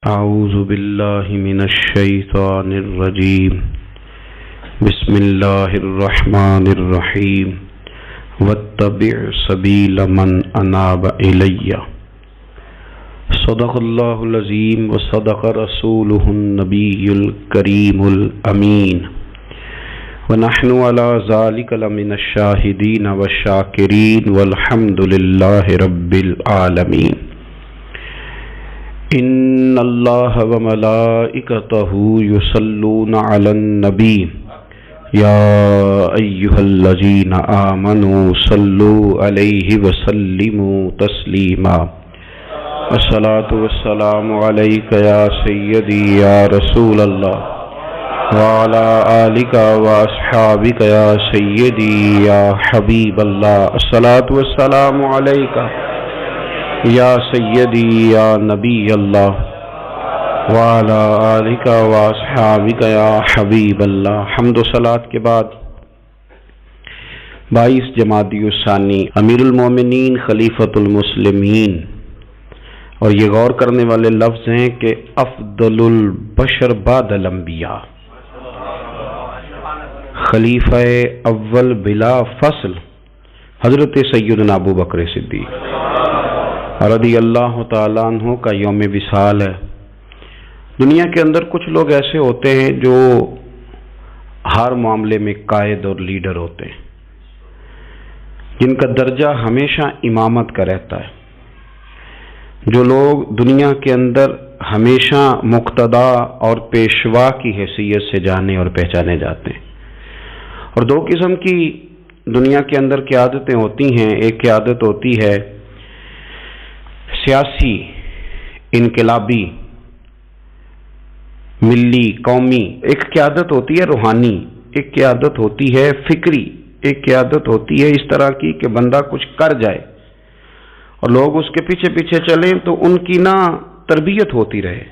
اعوذ باللہ من الشیطان الرجیم بسم اللہ الرحمن الرحیم واتبع سبیل من اناب الی صدق اللہ العظیم وصدق رسولہ النبی الکریم الامین ونحن علی ذلک لمن الشاہدین والشاکرین والحمد للہ رب العالمین ان اللہ وملائکتہ یصلون علی النبی یا ایہا الذین آمنوا صلوا علیہ وسلموا تسلیما الصلاۃ والسلام علیک یا سیدی یا رسول اللہ وعلی آلک واصحابک یا سیدی یا حبیب اللہ الصلاۃ والسلام علیک یا سیدی یا نبی اللہ وعلی آلک واصحابک یا حبیب اللہ۔ حمد و صلاۃ کے بعد 22 جمادی الثانی امیر المومنین خلیفۃ المسلمین، اور یہ غور کرنے والے لفظ ہیں کہ افضل البشر بعد الانبیاء، خلیفہ اول بلا فصل حضرت سیدنا ابو بکر صدیق رضی اللہ تعالیٰ عنہ کا یوم وصال ہے۔ دنیا کے اندر کچھ لوگ ایسے ہوتے ہیں جو ہر معاملے میں قائد اور لیڈر ہوتے ہیں، جن کا درجہ ہمیشہ امامت کا رہتا ہے، جو لوگ دنیا کے اندر ہمیشہ مقتدا اور پیشوا کی حیثیت سے جانے اور پہچانے جاتے ہیں۔ اور دو قسم کی دنیا کے اندر قیادتیں ہوتی ہیں، ایک قیادت ہوتی ہے سیاسی، انقلابی، ملی، قومی، ایک قیادت ہوتی ہے روحانی، ایک قیادت ہوتی ہے فکری، ایک قیادت ہوتی ہے اس طرح کی کہ بندہ کچھ کر جائے اور لوگ اس کے پیچھے پیچھے چلیں تو ان کی تربیت ہوتی رہے،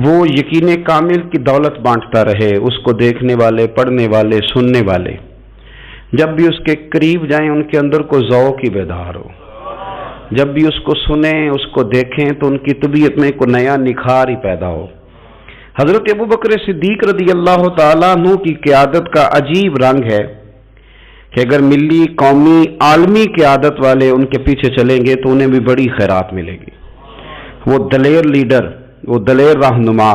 وہ یقین کامل کی دولت بانٹتا رہے، اس کو دیکھنے والے، پڑھنے والے، سننے والے جب بھی اس کے قریب جائیں ان کے اندر کوئی ذوق ہی بیدار ہو، جب بھی اس کو سنیں، اس کو دیکھیں تو ان کی طبیعت میں کوئی نیا نکھار ہی پیدا ہو۔ حضرت ابو بکر صدیق رضی اللہ تعالیٰ عنہ کی قیادت کا عجیب رنگ ہے کہ اگر ملی، قومی، عالمی قیادت والے ان کے پیچھے چلیں گے تو انہیں بھی بڑی خیرات ملے گی۔ وہ دلیر لیڈر، وہ دلیر رہنما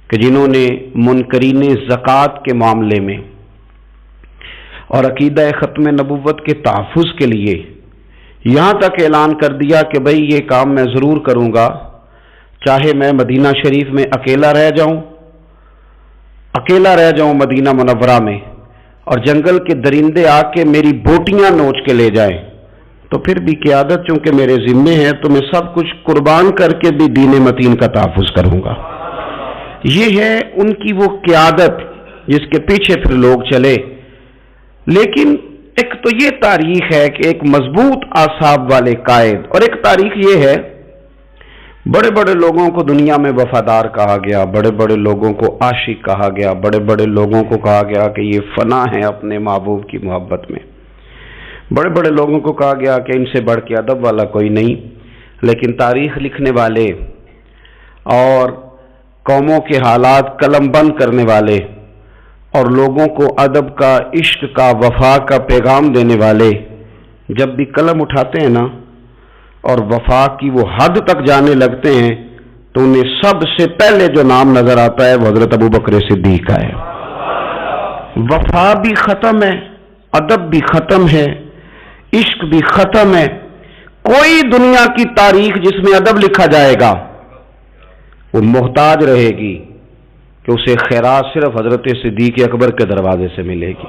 کہ جنہوں نے منکرین زکوٰۃ کے معاملے میں اور عقیدہ ختم نبوت کے تحفظ کے لیے یہاں تک اعلان کر دیا کہ بھئی یہ کام میں ضرور کروں گا، چاہے میں مدینہ شریف میں اکیلا رہ جاؤں مدینہ منورہ میں، اور جنگل کے درندے آ کے میری بوٹیاں نوچ کے لے جائیں تو پھر بھی قیادت چونکہ میرے ذمے ہے تو میں سب کچھ قربان کر کے بھی دین متین کا تحفظ کروں گا۔ یہ ہے ان کی وہ قیادت جس کے پیچھے پھر لوگ چلے۔ لیکن ایک تو یہ تاریخ ہے کہ ایک مضبوط اعصاب والے قائد، اور ایک تاریخ یہ ہے بڑے بڑے لوگوں کو دنیا میں وفادار کہا گیا، بڑے بڑے لوگوں کو عاشق کہا گیا، بڑے بڑے لوگوں کو کہا گیا کہ یہ فنا ہے اپنے محبوب کی محبت میں، بڑے بڑے لوگوں کو کہا گیا کہ ان سے بڑھ کے ادب والا کوئی نہیں۔ لیکن تاریخ لکھنے والے اور قوموں کے حالات قلم بند کرنے والے اور لوگوں کو ادب کا، عشق کا، وفا کا پیغام دینے والے جب بھی قلم اٹھاتے ہیں اور وفا کی وہ حد تک جانے لگتے ہیں تو انہیں سب سے پہلے جو نام نظر آتا ہے وہ حضرت ابو بکر صدیق کا ہے۔ وفا بھی ختم ہے، ادب بھی ختم ہے، عشق بھی ختم ہے۔ کوئی دنیا کی تاریخ جس میں ادب لکھا جائے گا وہ محتاج رہے گی کہ اسے خیرات صرف حضرت صدیق اکبر کے دروازے سے ملے گی۔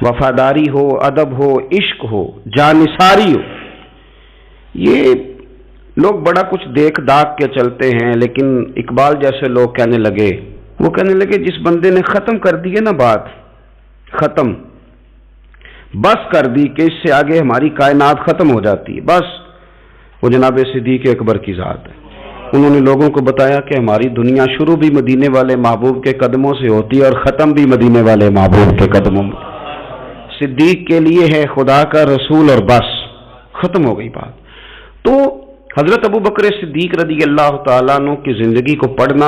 وفاداری ہو، ادب ہو، عشق ہو، جانثاری ہو۔ یہ لوگ بڑا کچھ دیکھ داکھ کے چلتے ہیں، لیکن اقبال جیسے لوگ کہنے لگے جس بندے نے ختم کر دی ہے بات، ختم بس کر دی کہ اس سے آگے ہماری کائنات ختم ہو جاتی ہے، بس وہ جناب صدیق اکبر کی ذات ہے۔ انہوں نے لوگوں کو بتایا کہ ہماری دنیا شروع بھی مدینے والے محبوب کے قدموں سے ہوتی ہے اور ختم بھی مدینے والے محبوب کے قدموں میں۔ صدیق کے لیے ہے خدا کا رسول اور بس ختم ہو گئی بات۔ تو حضرت ابو بکر صدیق رضی اللہ تعالیٰ عنہ کی زندگی کو پڑھنا،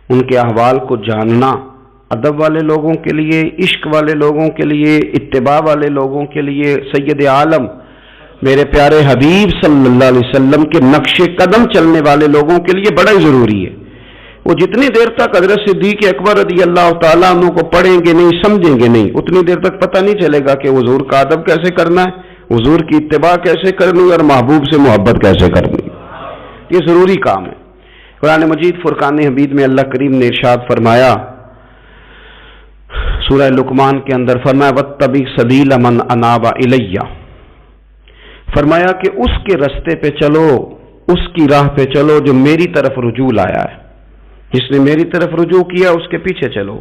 ان کے احوال کو جاننا ادب والے لوگوں کے لیے، عشق والے لوگوں کے لیے، اتباع والے لوگوں کے لیے، سید عالم میرے پیارے حبیب صلی اللہ علیہ وسلم کے نقش قدم چلنے والے لوگوں کے لیے بڑا ہی ضروری ہے۔ وہ جتنی دیر تک حضرت صدیق اکبر رضی اللہ تعالیٰ عنہ کو پڑھیں گے نہیں، سمجھیں گے نہیں، اتنی دیر تک پتہ نہیں چلے گا کہ حضور کا ادب کیسے کرنا ہے، حضور کی اتباع کیسے کرنی ہے، اور محبوب سے محبت کیسے کرنی ہے۔ یہ ضروری کام ہے۔ قرآن مجید فرقان حمید میں اللہ کریم نے ارشاد فرمایا، سورہ لقمان کے اندر فرمایا وَاتَّبِعْ سَبِيلَ مَنْ أَنَابَ إِلَيَّ، فرمایا کہ اس کے رستے پہ چلو، اس کی راہ پہ چلو جو میری طرف رجوع لایا ہے، جس نے میری طرف رجوع کیا اس کے پیچھے چلو۔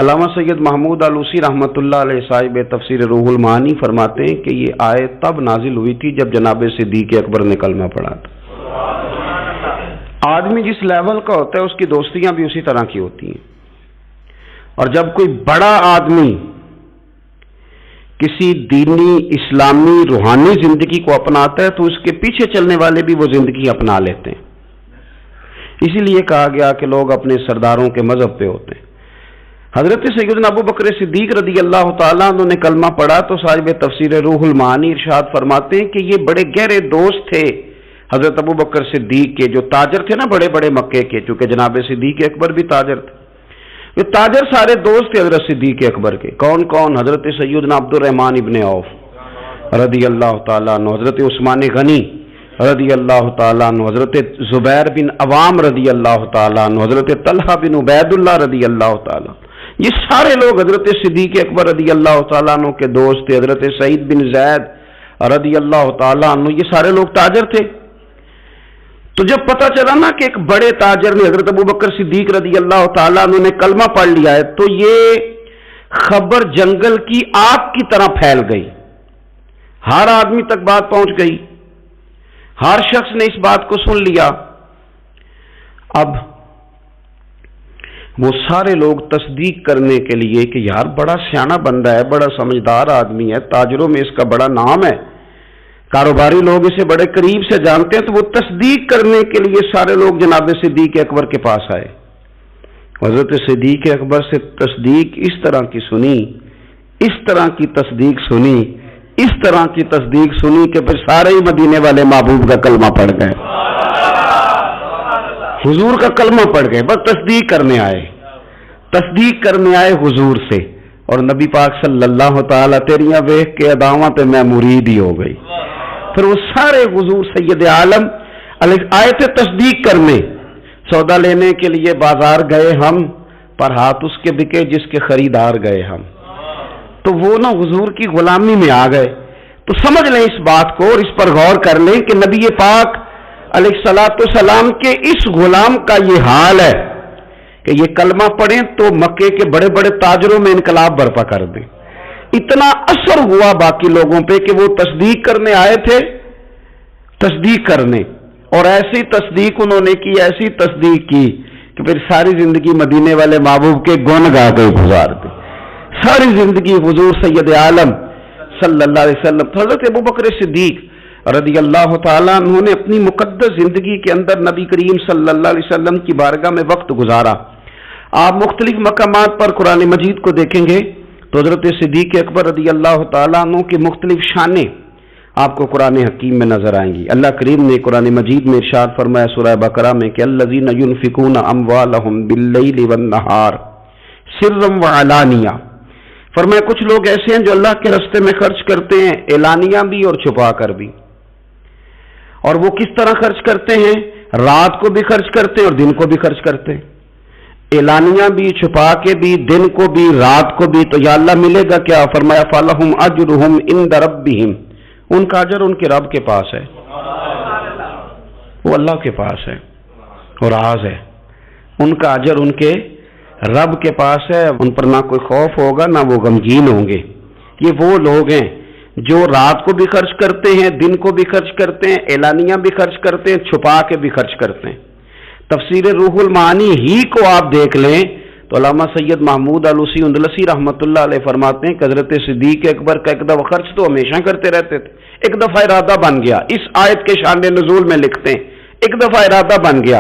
علامہ سید محمود آلوسی رحمۃ اللہ علیہ صاحب تفسیر روح المعانی فرماتے ہیں کہ یہ آیت تب نازل ہوئی تھی جب جناب صدیق اکبر نے کلمہ پڑھا تھا۔ آدمی جس لیول کا ہوتا ہے اس کی دوستیاں بھی اسی طرح کی ہوتی ہیں، اور جب کوئی بڑا آدمی کسی دینی اسلامی روحانی زندگی کو اپناتا ہے تو اس کے پیچھے چلنے والے بھی وہ زندگی اپنا لیتے ہیں۔ اسی لیے کہا گیا کہ لوگ اپنے سرداروں کے مذہب پہ ہوتے ہیں۔ حضرت سیدنا ابو بکر صدیق رضی اللہ تعالیٰ عنہ نے کلمہ پڑھا تو صاحب تفسیر روح المعانی ارشاد فرماتے ہیں کہ یہ بڑے گہرے دوست تھے حضرت ابو بکر صدیق کے، جو تاجر تھے نا بڑے بڑے مکے کے، چونکہ جناب صدیق اکبر بھی تاجر تھے۔ یہ تاجر سارے دوست تھے حضرت صدیق اکبر کے۔ کون کون؟ حضرت سیدنا عبد الرحمن ابن عوف رضی اللہ تعالیٰ عنہ، حضرت عثمان غنی رضی اللہ تعالیٰ عنہ، حضرت زبیر بن عوام رضی اللہ تعالیٰ عنہ، حضرت طلحہ بن عبید اللہ رضی اللہ تعالیٰ، یہ سارے لوگ حضرت صدیق اکبر رضی اللہ تعالیٰ عنہ کے دوست تھے۔ حضرت سعید بن زید رضی اللہ تعالیٰ عنہ، یہ سارے لوگ تاجر تھے۔ تو جب پتہ چلا نا کہ ایک بڑے تاجر نے حضرت ابو بکر صدیق رضی اللہ تعالیٰ عنہ نے کلمہ پڑھ لیا ہے تو یہ خبر جنگل کی آگ کی طرح پھیل گئی، ہر آدمی تک بات پہنچ گئی، ہر شخص نے اس بات کو سن لیا۔ اب وہ سارے لوگ تصدیق کرنے کے لیے کہ یار بڑا سیاںا بندہ ہے، بڑا سمجھدار آدمی ہے، تاجروں میں اس کا بڑا نام ہے، کاروباری لوگ اسے بڑے قریب سے جانتے ہیں، تو وہ تصدیق کرنے کے لیے سارے لوگ جناب صدیق اکبر کے پاس آئے۔ حضرت صدیق اکبر سے تصدیق اس طرح کی سنی، اس طرح کی تصدیق سنی، اس طرح کی تصدیق سنی کہ پھر سارے ہی مدینے والے محبوب کا کلمہ پڑھ گئے، حضور کا کلمہ پڑھ گئے، بس تصدیق کرنے آئے، تصدیق کرنے آئے حضور سے۔ اور نبی پاک صلی اللہ تعالیٰ تیریاں ویکھ کے اداواں تے میں مرید ہی ہو گئی۔ پھر وہ سارے حضور سید عالم آئے تھے تصدیق کرنے، سودا لینے کے لیے بازار گئے ہم، پر ہاتھ اس کے بکے جس کے خریدار گئے ہم۔ تو وہ نا حضور کی غلامی میں آ گئے۔ تو سمجھ لیں اس بات کو اور اس پر غور کر لیں کہ نبی پاک علیہ الصلوۃ والسلام کے اس غلام کا یہ حال ہے کہ یہ کلمہ پڑھیں تو مکے کے بڑے بڑے تاجروں میں انقلاب برپا کر دیں۔ اتنا اثر ہوا باقی لوگوں پہ کہ وہ تصدیق کرنے آئے تھے، تصدیق کرنے، اور ایسی تصدیق انہوں نے کی، ایسی تصدیق کی کہ پھر ساری زندگی مدینے والے محبوب کے گن گا کے گزار دی، ساری زندگی حضور سید عالم صلی اللہ علیہ وسلم۔ حضرت ابو بکر صدیق رضی اللہ تعالیٰ عنہ نے اپنی مقدس زندگی کے اندر نبی کریم صلی اللہ علیہ وسلم کی بارگاہ میں وقت گزارا۔ آپ مختلف مقامات پر قرآن مجید کو دیکھیں گے تو حضرت صدیق اکبر رضی اللہ تعالیٰ عنہ کی مختلف شانیں آپ کو قرآن حکیم میں نظر آئیں گی۔ اللہ کریم نے قرآن مجید میں ارشاد فرمایا سورہ بقرہ میں کہ الذین ينفقون اموالهم باللیل والنہار سرا وعلانیہ، فرمایا کچھ لوگ ایسے ہیں جو اللہ کے راستے میں خرچ کرتے ہیں، اعلانیہ بھی اور چھپا کر بھی۔ اور وہ کس طرح خرچ کرتے ہیں؟ رات کو بھی خرچ کرتے ہیں اور دن کو بھی خرچ کرتے ہیں، اعلانیہ بھی، چھپا کے بھی، دن کو بھی، رات کو بھی۔ تو یا اللہ ملے گا کیا؟ فرمایا فَلَهُمْ أَجْرُهُمْ عِنْدَ رَبِّهِمْ، ان کا اجر ان کے رب کے پاس ہے، وہ اللہ کے پاس ہے، اور راز ہے، ان کا اجر ان کے رب کے پاس ہے، ان پر نہ کوئی خوف ہوگا نہ وہ غمگین ہوں گے۔ یہ وہ لوگ ہیں جو رات کو بھی خرچ کرتے ہیں، دن کو بھی خرچ کرتے ہیں، اعلانیہ بھی خرچ کرتے ہیں، چھپا کے بھی خرچ کرتے ہیں۔ تفسیر روح المعانی ہی کو آپ دیکھ لیں تو علامہ سید محمود علوسی اندلسی رحمۃ اللہ علیہ فرماتے ہیں کہ حضرت صدیق اکبر کا ایک دفعہ خرچ تو ہمیشہ کرتے رہتے تھے، ایک دفعہ ارادہ بن گیا، اس آیت کے شان نزول میں لکھتے ہیں ایک دفعہ ارادہ بن گیا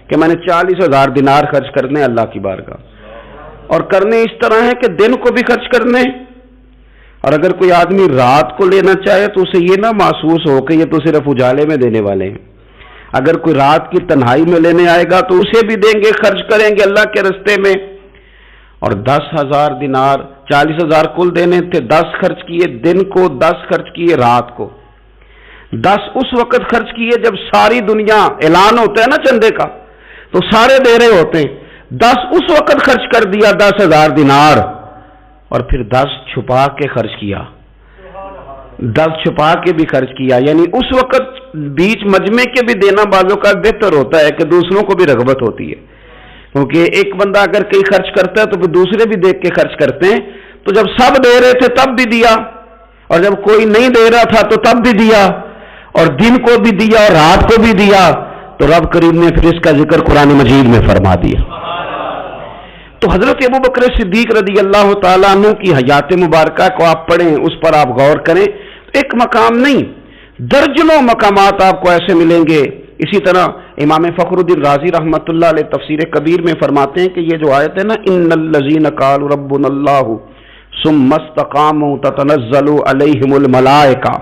کہ میں نے 40,000 دینار خرچ کرنے اللہ کی بارگاہ، اور کرنے اس طرح ہے کہ دن کو بھی خرچ کرنے، اور اگر کوئی آدمی رات کو لینا چاہے تو اسے یہ نہ محسوس ہو کہ یہ تو صرف اجالے میں دینے والے ہیں، اگر کوئی رات کی تنہائی میں لینے آئے گا تو اسے بھی دیں گے، خرچ کریں گے اللہ کے راستے میں۔ اور 10,000 دینار، 40,000 کل دینے تھے، 10 خرچ کیے دن کو، 10 خرچ کیے رات کو، 10 اس وقت خرچ کیے جب ساری دنیا اعلان ہوتا ہے نا چندے کا تو سارے دے رہے ہوتے ہیں، 10 اس وقت خرچ کر دیا 10,000 دینار، اور پھر 10 چھپا کے خرچ کیا، 10 چھپا کے بھی خرچ کیا، یعنی اس وقت بیچ مجمع کے بھی دینا بعضوں کا بہتر ہوتا ہے کہ دوسروں کو بھی رغبت ہوتی ہے، کیونکہ ایک بندہ اگر کئی خرچ کرتا ہے تو پھر دوسرے بھی دیکھ کے خرچ کرتے ہیں، تو جب سب دے رہے تھے تب بھی دیا، اور جب کوئی نہیں دے رہا تھا تو تب بھی دیا، اور دن کو بھی دیا اور رات کو بھی دیا، تو رب کریم نے پھر اس کا ذکر قرآن مجید میں فرما دیا۔ تو حضرت ابو بکر صدیق رضی اللہ تعالیٰ عنہ کی حیات مبارکہ کو آپ پڑھیں، اس پر آپ غور کریں، ایک مقام نہیں درجنوں مقامات آپ کو ایسے ملیں گے۔ اسی طرح امام فخر الدین رازی رحمۃ اللہ علیہ تفسیر کبیر میں فرماتے ہیں کہ یہ جو آیت ہے نا، ان الذین قالوا ربنا اللہ ثم استقاموا تتنزل علیہم الملائکہ،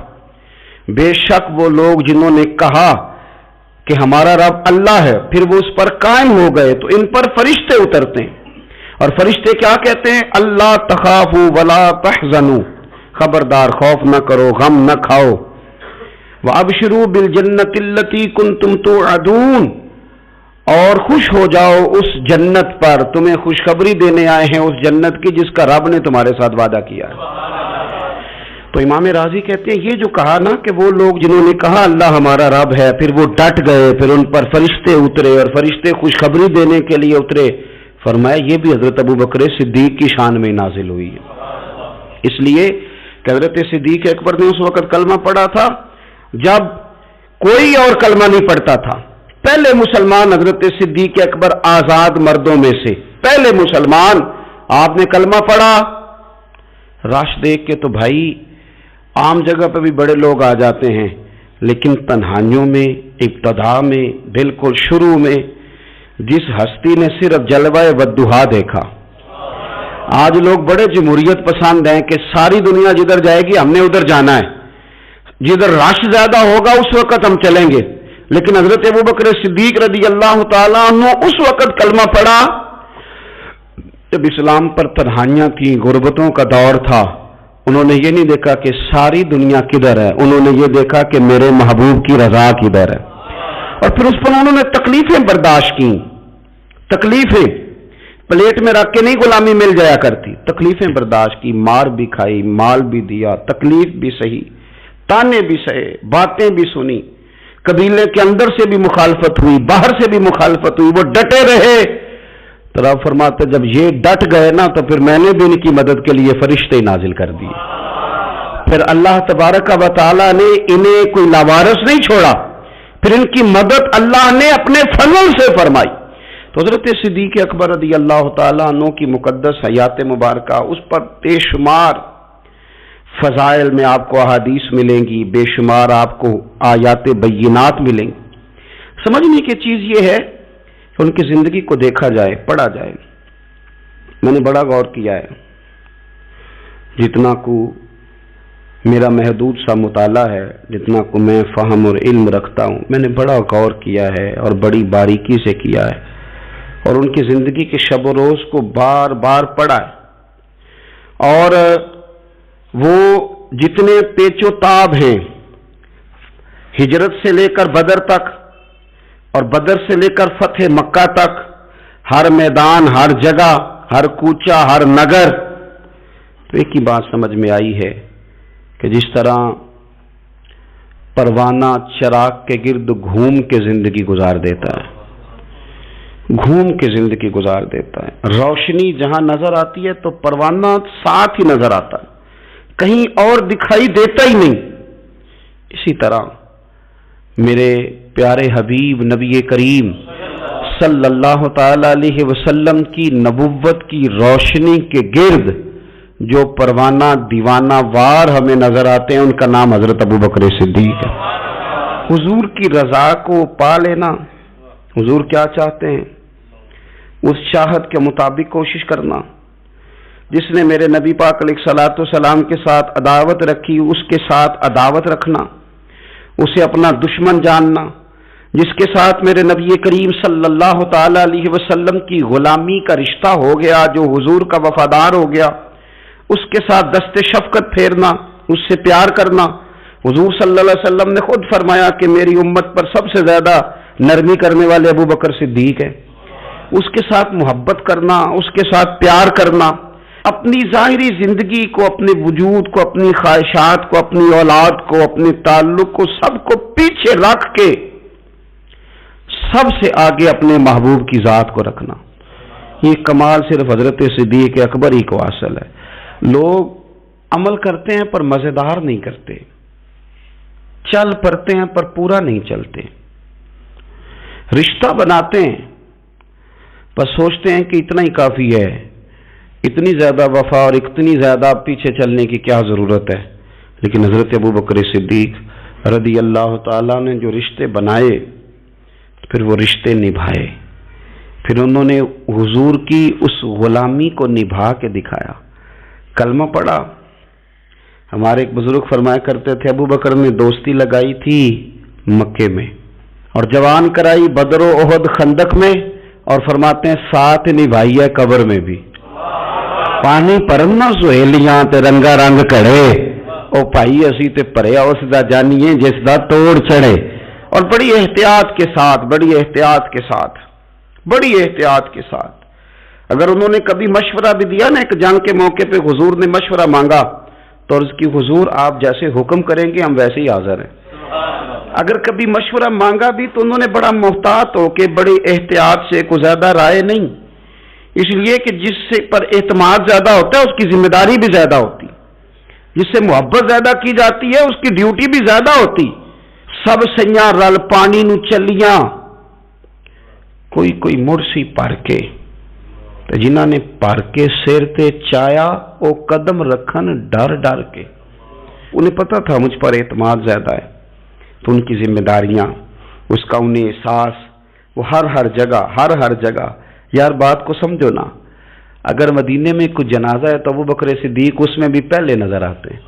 بے شک وہ لوگ جنہوں نے کہا کہ ہمارا رب اللہ ہے پھر وہ اس پر قائم ہو گئے تو ان پر فرشتے اترتے ہیں، اور فرشتے کیا کہتے ہیں؟ اللہ تخافوا ولا تحزنوا، خبردار خوف نہ کرو، غم نہ کھاؤ، وابشروا بالجنۃ التی کنتم توعدون، اور خوش ہو جاؤ اس جنت پر، تمہیں خوشخبری دینے آئے ہیں اس جنت کی جس کا رب نے تمہارے ساتھ وعدہ کیا ہے۔ تو امام راضی کہتے ہیں یہ جو کہا نا کہ وہ لوگ جنہوں نے کہا اللہ ہمارا رب ہے پھر وہ ڈٹ گئے، پھر ان پر فرشتے اترے اور فرشتے خوشخبری دینے کے لیے اترے، فرمایا یہ بھی حضرت ابو بکر صدیق کی شان میں نازل ہوئی ہے۔ اس لیے کہ حضرت صدیق اکبر نے اس وقت کلمہ پڑھا تھا جب کوئی اور کلمہ نہیں پڑھتا تھا، پہلے مسلمان حضرت صدیق اکبر آزاد مردوں میں سے پہلے مسلمان، آپ نے کلمہ پڑھا، رش دیکھ کے تو بھائی عام جگہ پہ بھی بڑے لوگ آ جاتے ہیں، لیکن تنہائیوں میں ابتدا میں بالکل شروع میں جس ہستی نے صرف جلوہ والضحیٰ دیکھا، آج لوگ بڑے جمہوریت پسند ہیں کہ ساری دنیا جدھر جائے گی ہم نے ادھر جانا ہے، جدھر رش زیادہ ہوگا اس وقت ہم چلیں گے، لیکن حضرت ابو بکر صدیق رضی اللہ تعالیٰ عنہ اس وقت کلمہ پڑھا جب اسلام پر تنہائیاں تھیں، غربتوں کا دور تھا، انہوں نے یہ نہیں دیکھا کہ ساری دنیا کدھر ہے، انہوں نے یہ دیکھا کہ میرے محبوب کی رضا کدھر ہے، اور پھر اس پر انہوں نے تکلیفیں برداشت کی، تکلیفیں پلیٹ میں رکھ کے نہیں غلامی مل جایا کرتی، تکلیفیں برداشت کی، مار بھی کھائی، مال بھی دیا، تکلیف بھی سہی، تانے بھی سہے، باتیں بھی سنی، قبیلے کے اندر سے بھی مخالفت ہوئی، باہر سے بھی مخالفت ہوئی، وہ ڈٹے رہے، تو رب فرماتے جب یہ ڈٹ گئے نا تو پھر میں نے بھی ان کی مدد کے لیے فرشتے نازل کر دیے، پھر اللہ تبارک و تعالیٰ نے انہیں کوئی لاوارث نہیں چھوڑا، پھر ان کی مدد اللہ نے اپنے فضل سے فرمائی۔ تو حضرت صدیق اکبر رضی اللہ تعالیٰ عنہ کی مقدس حیات مبارکہ، اس پر بے شمار فضائل میں آپ کو احادیث ملیں گی، بے شمار آپ کو آیات بینات ملیں گی۔ سمجھنے کی چیز یہ ہے کہ ان کی زندگی کو دیکھا جائے، پڑھا جائے۔ میں نے بڑا غور کیا ہے، جتنا کو میرا محدود سا مطالعہ ہے، جتنا کو میں فہم اور علم رکھتا ہوں، میں نے بڑا غور کیا ہے اور بڑی باریکی سے کیا ہے، اور ان کی زندگی کے شب و روز کو بار بار پڑھا ہے، اور وہ جتنے پیچ و تاب ہیں ہجرت سے لے کر بدر تک اور بدر سے لے کر فتح مکہ تک، ہر میدان، ہر جگہ، ہر کوچہ، ہر نگر، تو ایک ہی بات سمجھ میں آئی ہے کہ جس طرح پروانہ چراغ کے گرد گھوم کے زندگی گزار دیتا ہے، گھوم کے زندگی گزار دیتا ہے، روشنی جہاں نظر آتی ہے تو پروانہ ساتھ ہی نظر آتا ہے، کہیں اور دکھائی دیتا ہی نہیں۔ اسی طرح میرے پیارے حبیب نبی کریم صلی اللہ تعالی علیہ وسلم کی نبوت کی روشنی کے گرد جو پروانہ دیوانہ وار ہمیں نظر آتے ہیں ان کا نام حضرت ابوبکر صدیق ہے۔ حضور کی رضا کو پا لینا، حضور کیا چاہتے ہیں اس چاہت کے مطابق کوشش کرنا۔ جس نے میرے نبی پاک علیہ الصلوۃ والسلام کے ساتھ عداوت رکھی اس کے ساتھ عداوت رکھنا، اسے اپنا دشمن جاننا۔ جس کے ساتھ میرے نبی کریم صلی اللہ تعالی علیہ وسلم کی غلامی کا رشتہ ہو گیا، جو حضور کا وفادار ہو گیا، اس کے ساتھ دست شفقت پھیرنا، اس سے پیار کرنا۔ حضور صلی اللہ علیہ وسلم نے خود فرمایا کہ میری امت پر سب سے زیادہ نرمی کرنے والے ابوبکر صدیق ہے۔ اس کے ساتھ محبت کرنا، اس کے ساتھ پیار کرنا، اپنی ظاہری زندگی کو، اپنے وجود کو، اپنی خواہشات کو، اپنی اولاد کو، اپنے تعلق کو، سب کو پیچھے رکھ کے سب سے آگے اپنے محبوب کی ذات کو رکھنا۔ یہ کمال صرف حضرت صدیق اکبر ہی کو حاصل ہے۔ لوگ عمل کرتے ہیں پر مزیدار نہیں کرتے، چل پڑتے ہیں پر پورا نہیں چلتے، رشتہ بناتے ہیں بس سوچتے ہیں کہ اتنا ہی کافی ہے، اتنی زیادہ وفا اور اتنی زیادہ پیچھے چلنے کی کیا ضرورت ہے۔ لیکن حضرت ابوبکر صدیق رضی اللہ تعالیٰ نے جو رشتے بنائے، پھر وہ رشتے نبھائے، پھر انہوں نے حضور کی اس غلامی کو نبھا کے دکھایا۔ کلمہ پڑھا۔ ہمارے ایک بزرگ فرمایا کرتے تھے ابوبکر نے دوستی لگائی تھی مکے میں اور جوان کرائی بدر و احد خندق میں، اور فرماتے ہیں ساتھ نبھائی ہے قبر میں بھی۔ پانی پرنا سہیلیاں تے رنگا رنگ کڑے، او بھائی اسی تے پریا اس دا جانیے جس دا توڑ چڑھے۔ اور بڑی احتیاط کے ساتھ، بڑی احتیاط کے ساتھ، بڑی احتیاط کے ساتھ اگر انہوں نے کبھی مشورہ بھی دیا نا، ایک جنگ کے موقع پہ حضور نے مشورہ مانگا تو عرض کی حضور آپ جیسے حکم کریں گے ہم ویسے ہی حاضر ہیں۔ اگر کبھی مشورہ مانگا بھی تو انہوں نے بڑا محتاط ہو کے بڑی احتیاط سے کوئی زیادہ رائے نہیں، اس لیے کہ جس سے پر اعتماد زیادہ ہوتا ہے اس کی ذمہ داری بھی زیادہ ہوتی، جس سے محبت زیادہ کی جاتی ہے اس کی ڈیوٹی بھی زیادہ ہوتی۔ سب سیاں رل پانی نو چلیاں، کوئی مرسی پر کے، جنہاں نے پر کے سر تے چایا او قدم رکھن ڈر ڈر کے۔ انہیں پتا تھا مجھ پر اعتماد زیادہ ہے، تو ان کی ذمہ داریاں، اس کا انہیں احساس، وہ ہر جگہ یار بات کو سمجھو نا، اگر مدینے میں کوئی جنازہ ہے تو ابوبکر صدیق اس میں بھی پہلے نظر آتے ہیں،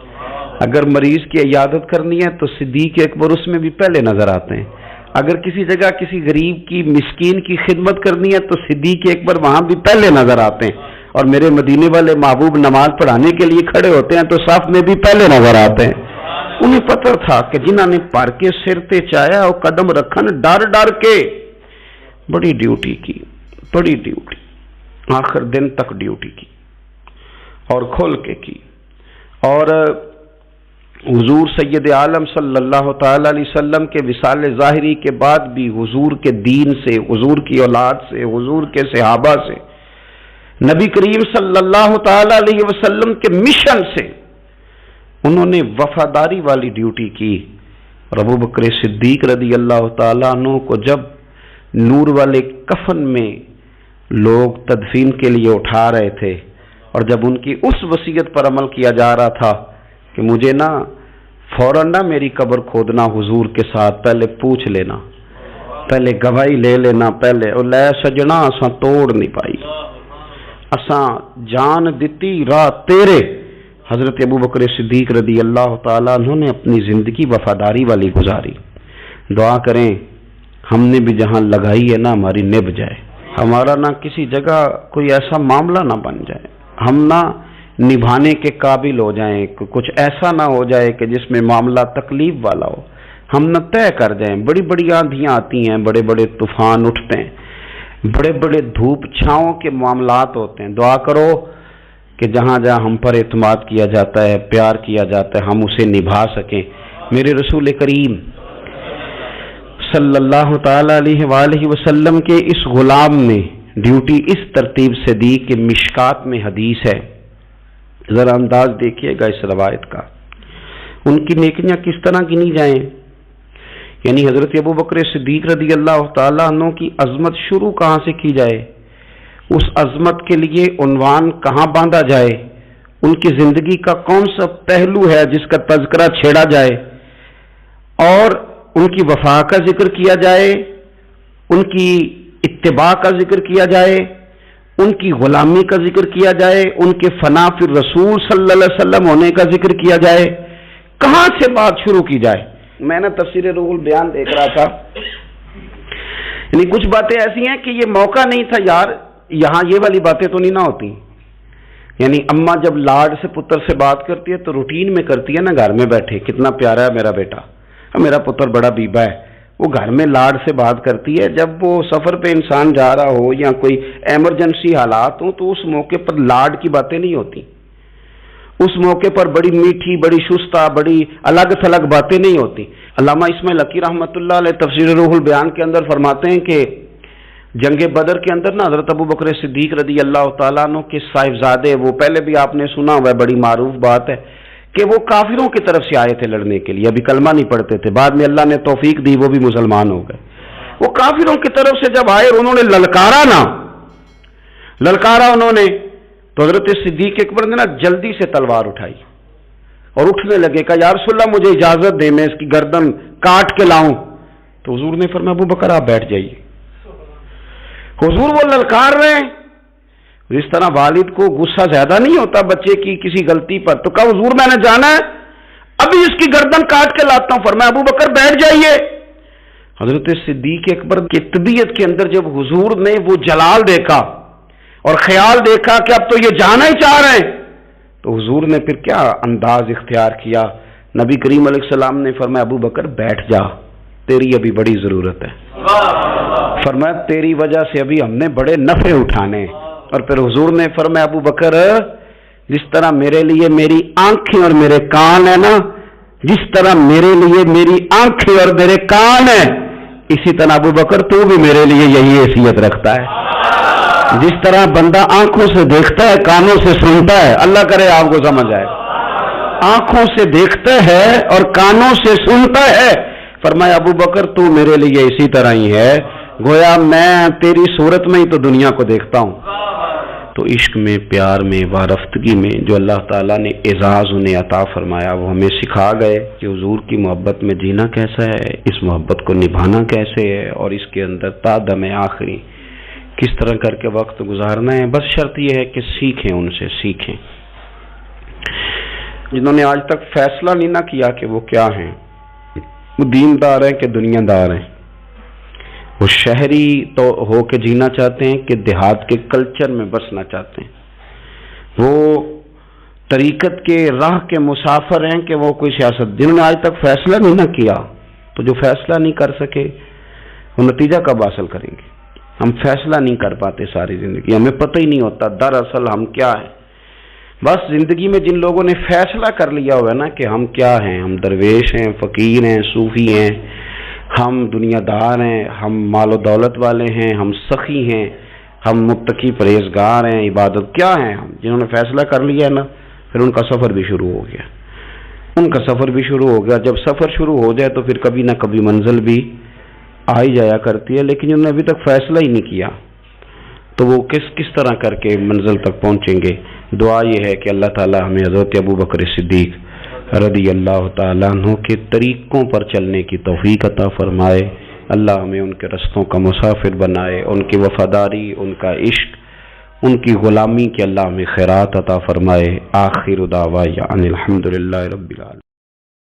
اگر مریض کی عیادت کرنی ہے تو صدیق اکبر اس میں بھی پہلے نظر آتے ہیں، اگر کسی جگہ کسی غریب کی مسکین کی خدمت کرنی ہے تو صدیق اکبر وہاں بھی پہلے نظر آتے ہیں، اور میرے مدینے والے محبوب نماز پڑھانے کے لیے کھڑے ہوتے ہیں تو صف میں بھی پہلے نظر آتے ہیں۔ انہیں پتہ تھا کہ جنہوں نے پر کے سر تے چایا اور قدم رکھن ڈر ڈر کے، بڑی ڈیوٹی کی، بڑی ڈیوٹی، آخر دن تک ڈیوٹی کی اور کھول کے کی۔ اور حضور سید عالم صلی اللہ تعالی علیہ وسلم کے وصال ظاہری کے بعد بھی حضور کے دین سے، حضور کی اولاد سے، حضور کے صحابہ سے، نبی کریم صلی اللہ تعالی علیہ وسلم کے مشن سے انہوں نے وفاداری والی ڈیوٹی کی۔ اور ابوبکر صدیق رضی اللہ تعالیٰ عنہ کو جب نور والے کفن میں لوگ تدفین کے لیے اٹھا رہے تھے، اور جب ان کی اس وصیت پر عمل کیا جا رہا تھا کہ مجھے نا فوراً نہ میری قبر کھودنا حضور کے ساتھ، پہلے پوچھ لینا، پہلے گواہی لے لینا، پہلے او لے سجنا اساں توڑ نہیں پائی، اساں جان دیتی راہ تیرے۔ حضرت ابوبکر صدیق رضی اللہ تعالیٰ عنہ نے اپنی زندگی وفاداری والی گزاری۔ دعا کریں ہم نے بھی جہاں لگائی ہے نا ہماری نبھ جائے، ہمارا نہ کسی جگہ کوئی ایسا معاملہ نہ بن جائے، ہم نہ نبھانے کے قابل ہو جائیں، کچھ ایسا نہ ہو جائے کہ جس میں معاملہ تکلیف والا ہو، ہم نہ طے کر جائیں۔ بڑی بڑی آندھیاں آتی ہیں، بڑے بڑے طوفان اٹھتے ہیں، بڑے بڑے دھوپ چھاؤں کے معاملات ہوتے ہیں۔ دعا کرو کہ جہاں جہاں ہم پر اعتماد کیا جاتا ہے، پیار کیا جاتا ہے، ہم اسے نبھا سکیں۔ میرے رسول کریم صلی اللہ تعالی علیہ وآلہ وسلم کے اس غلام نے ڈیوٹی اس ترتیب سے دی کہ مشکات میں حدیث ہے، ذرا انداز دیکھیے گا اس روایت کا، ان کی نیکیاں کس طرح گنی جائیں۔ یعنی حضرت ابو بکر صدیق رضی اللہ تعالیٰ عنہ کی عظمت شروع کہاں سے کی جائے، اس عظمت کے لیے عنوان کہاں باندھا جائے، ان کی زندگی کا کون سا پہلو ہے جس کا تذکرہ چھیڑا جائے اور ان کی وفا کا ذکر کیا جائے، ان کی اتباع کا ذکر کیا جائے، ان کی غلامی کا ذکر کیا جائے، ان کے فنا فی رسول صلی اللہ علیہ وسلم ہونے کا ذکر کیا جائے، کہاں سے بات شروع کی جائے؟ میں نے تفسیر روح البیان دیکھ رہا تھا، یعنی کچھ باتیں ایسی ہیں کہ یہ موقع نہیں تھا یار، یہاں یہ والی باتیں تو نہیں نہ ہوتی. یعنی اماں جب لاڈ سے پتر سے بات کرتی ہے تو روٹین میں کرتی ہے نا، گھر میں بیٹھے کتنا پیارا ہے میرا بیٹا، میرا پتر بڑا بیبا ہے، وہ گھر میں لاڈ سے بات کرتی ہے. جب وہ سفر پہ انسان جا رہا ہو یا کوئی ایمرجنسی حالات ہوں تو اس موقع پر لاڈ کی باتیں نہیں ہوتی، اس موقع پر بڑی میٹھی، بڑی شستہ، بڑی الگ تھلگ باتیں نہیں ہوتی. علامہ اسماعیل حقی رحمۃ اللہ علیہ تفسیر روح البیان کے اندر فرماتے ہیں کہ جنگ بدر کے اندر نا حضرت ابو بکر صدیق رضی اللہ تعالیٰ عنہ کے صاحبزادے، وہ پہلے بھی آپ نے سنا ہوا ہے، بڑی معروف بات ہے کہ وہ کافروں کی طرف سے آئے تھے لڑنے کے لیے، ابھی کلمہ نہیں پڑھتے تھے، بعد میں اللہ نے توفیق دی وہ بھی مسلمان ہو گئے. وہ کافروں کی طرف سے جب آئے انہوں نے للکارا انہوں نے، تو حضرت صدیق اکبر نے نا جلدی سے تلوار اٹھائی اور اٹھنے لگے، کہا یا رسول اللہ مجھے اجازت دے میں اس کی گردن کاٹ کے لاؤں. تو حضور نے فرمایا ابو بکر آپ بیٹھ جائیے. حضور وہ للکار رہے ہیں، جس طرح والد کو غصہ زیادہ نہیں ہوتا بچے کی کسی غلطی پر، تو کہا حضور میں نے جانا ہے، ابھی اس کی گردن کاٹ کے لاتا ہوں. فرمایا ابو بکر بیٹھ جائیے. حضرت صدیق اکبر کی طبیعت کے اندر جب حضور نے وہ جلال دیکھا اور خیال دیکھا کہ اب تو یہ جانا ہی چاہ رہے ہیں، تو حضور نے پھر کیا انداز اختیار کیا، نبی کریم علیہ السلام نے فرمایا ابو بکر بیٹھ جا، تیری ابھی بڑی ضرورت ہے. فرمایا تیری وجہ سے ابھی ہم نے بڑے نفع اٹھانے. اور پھر حضور نے فرمایا ابو بکر جس طرح میرے لیے میری آنکھیں اور میرے کان ہے نا، جس طرح میرے لیے میری آنکھیں اور میرے کان ہے، اسی طرح ابو بکر تو بھی میرے لیے یہی حیثیت رکھتا ہے. جس طرح بندہ آنکھوں سے دیکھتا ہے کانوں سے سنتا ہے، اللہ کرے آپ کو سمجھ آئے، آنکھوں سے دیکھتا ہے اور کانوں سے سنتا ہے. فرمایا ابو بکر تو میرے لیے اسی طرح ہی ہے، گویا میں تیری صورت میں ہی تو دنیا کو دیکھتا ہوں. تو عشق میں، پیار میں، وارفتگی میں جو اللہ تعالیٰ نے اعزاز انہیں عطا فرمایا وہ ہمیں سکھا گئے کہ حضور کی محبت میں جینا کیسا ہے، اس محبت کو نبھانا کیسے ہے، اور اس کے اندر تا دم آخری کس طرح کر کے وقت گزارنا ہے. بس شرط یہ ہے کہ سیکھیں، ان سے سیکھیں. جنہوں نے آج تک فیصلہ نہیں نہ کیا کہ وہ کیا ہیں، وہ دیندار ہیں کہ دنیا دار ہیں، وہ شہری تو ہو کے جینا چاہتے ہیں کہ دیہات کے کلچر میں بسنا چاہتے ہیں، وہ طریقت کے راہ کے مسافر ہیں کہ وہ کوئی سیاست. جنہوں نے آج تک فیصلہ نہیں نہ کیا تو جو فیصلہ نہیں کر سکے وہ نتیجہ کب حاصل کریں گے؟ ہم فیصلہ نہیں کر پاتے ساری زندگی، ہمیں پتہ ہی نہیں ہوتا دراصل ہم کیا ہیں. بس زندگی میں جن لوگوں نے فیصلہ کر لیا ہوا ہے نا کہ ہم کیا ہیں، ہم درویش ہیں، فقیر ہیں، صوفی ہیں، ہم دنیا دار ہیں، ہم مال و دولت والے ہیں، ہم سخی ہیں، ہم متقی پرہیزگار ہیں، عبادت کیا ہیں ہم، جنہوں نے فیصلہ کر لیا ہے نا، پھر ان کا سفر بھی شروع ہو گیا، ان کا سفر بھی شروع ہو گیا. جب سفر شروع ہو جائے تو پھر کبھی نہ کبھی منزل بھی آ ہی جایا کرتی ہے. لیکن جنہوں نے ابھی تک فیصلہ ہی نہیں کیا تو وہ کس طرح کر کے منزل تک پہنچیں گے. دعا یہ ہے کہ اللہ تعالی ہمیں حضرت ابو بکر صدیق رضی اللہ تعالیٰ عنہ کے طریقوں پر چلنے کی توفیق عطا فرمائے. اللہ ہمیں ان کے رستوں کا مسافر بنائے، ان کی وفاداری، ان کا عشق، ان کی غلامی کے اللہ ہمیں خیرات عطا فرمائے. آخر دعوانا ان الحمدللہ رب العالمین.